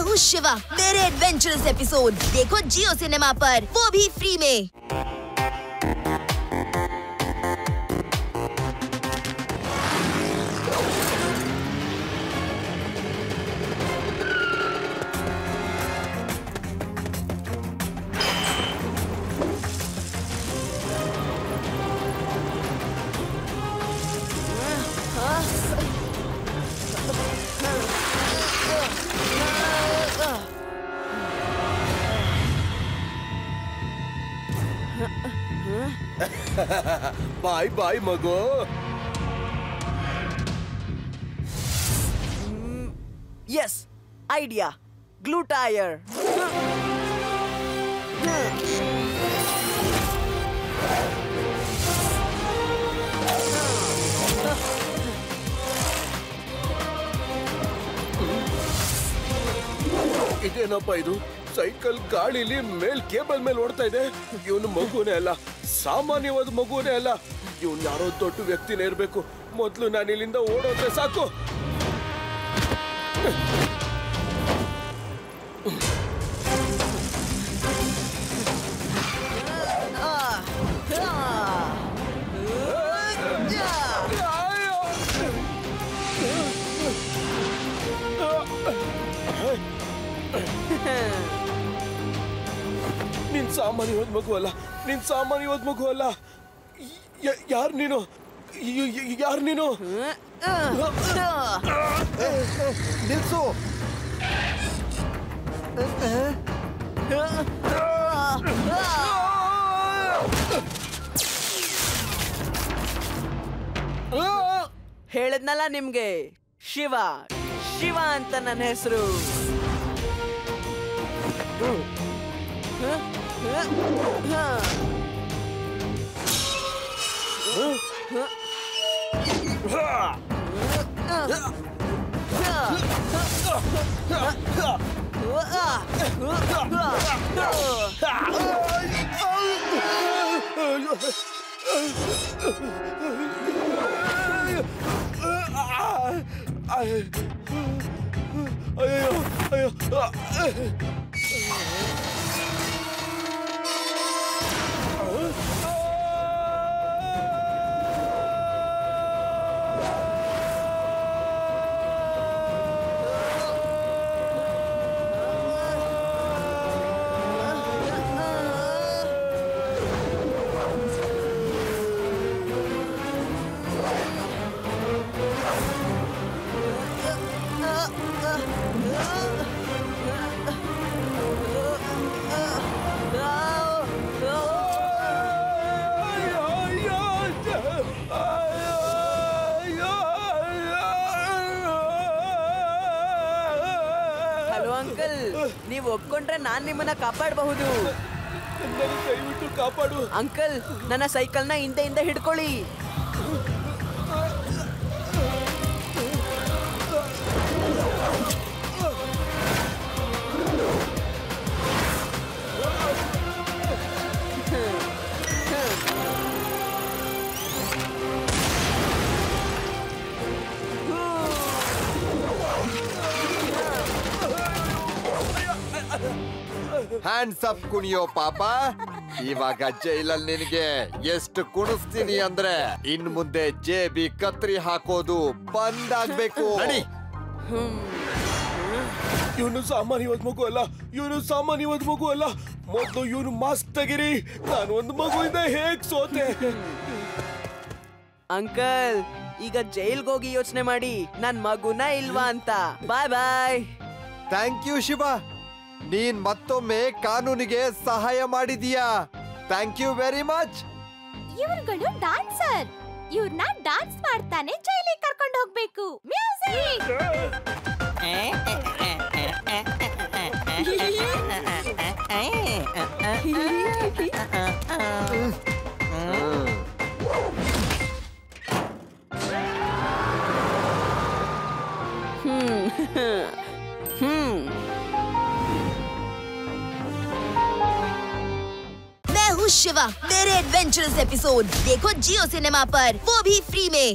हूँ शिवा। मेरे adventurous episode देखो जियो सिनेमा पर, वो भी फ्री में। बाय बाय मगो। Yes, idea, glue tyre. ಇದೇನಪ್ಪ ಇದು? ಸೈಕಲ್ ಗಾಳಿಲಿ ಮೇಲ್ ಕೇಬಲ್ ಮೇಲೆ ಓಡ್ತಾ ಇದೆ. ಇವನು ಮಗುನೇ ಅಲ್ಲ, ಸಾಮಾನ್ಯವಾದ ಮಗುನೇ ಅಲ್ಲ. ಇವನು ಯಾರೋ ದೊಡ್ಡ ವ್ಯಕ್ತಿನೇ ಇರ್ಬೇಕು. ಮೊದ್ಲು ನಾನು ಇಲ್ಲಿಂದ ಓಡೋದ್ರೆ ಸಾಕು. ನೀನ್ ಸಾಮಾನ್ಯವಾದ ಮಗು ಅಲ್ಲ, ನೀನ್ ಸಾಮಾನ್ಯವಾದ ಮಗು ಅಲ್ಲ. ಯಾರು ನೀನು? ಯಾರು ನೀನು? ನಿಲ್ಸು. ಹೇಳಿದ್ನಲ್ಲ ನಿಮ್ಗೆ, ಶಿವ ಶಿವ ಅಂತ ನನ್ನ ಹೆಸರು. ನೀವು ಒಪ್ಕೊಂಡ್ರೆ ನಾನ್ ನಿಮ್ಮನ್ನ ಕಾಪಾಡಬಹುದು. ದಯವಿಟ್ಟು ಕಾಪಾಡು ಅಂಕಲ್. ನನ್ನ ಸೈಕಲ್ನ ಹಿಂದೆಯಿಂದ ಹಿಡ್ಕೊಳ್ಳಿ. ಹ್ಯಾಂಡ್ಸ್ ಅಪ್ ಕುಣಿಯೋ ಪಾಪ. ಇವಾಗ ಜೈಲಲ್ಲಿ ನಿನಗೆ ಎಷ್ಟು ಕುಣಿಸ್ತೀನಿ ಅಂದ್ರೆ ಇನ್ ಮುಂದೆ ಜೇಬಿ ಕತ್ರಿ ಹಾಕೋದು ಬಂದಾಗ್ಬೇಕು. ನಡಿ. ಇವನು ಸಾಮಾನ್ಯವಾದ ಮಗು ಅಲ್ಲ, ಇವನು ಸಾಮಾನ್ಯವಾದ ಮಗು ಅಲ್ಲ. ಮೊದಲು ಇವನು ಮಾಸ್ಕ್ ತೆಗಿರಿ. ನಾನು ಒಂದು ಮಗುವಿಂದ ಹೇಗ್ ಸೋತೆ? ಅಂಕಲ್, ಈಗ ಜೈಲ್ಗೆ ಹೋಗಿ ಯೋಚನೆ ಮಾಡಿ ನನ್ ಮಗುನ ಇಲ್ವಾ ಅಂತ. Bye bye. Thank you Shiva. ನೀನ್ ಮತ್ತೊಮ್ಮೆ ಕಾನೂನಿಗೆ ಸಹಾಯ ಮಾಡಿದೀಯಾ. Thank you very much. ಇವ್ರುಗಳು ಡ್ಯಾನ್ಸರ್. ಇವ್ರನ್ನ ಡ್ಯಾನ್ಸ್ ಮಾಡ್ತಾನೆ ಜೈಲಿಗೆ ಕರ್ಕೊಂಡು ಹೋಗ್ಬೇಕು. ಮ್ಯೂಸಿಕ್. मैं हूँ शिवा। मेरे एडवेंचरस एपिसोड देखो जियो सिनेमा पर, वो भी फ्री में।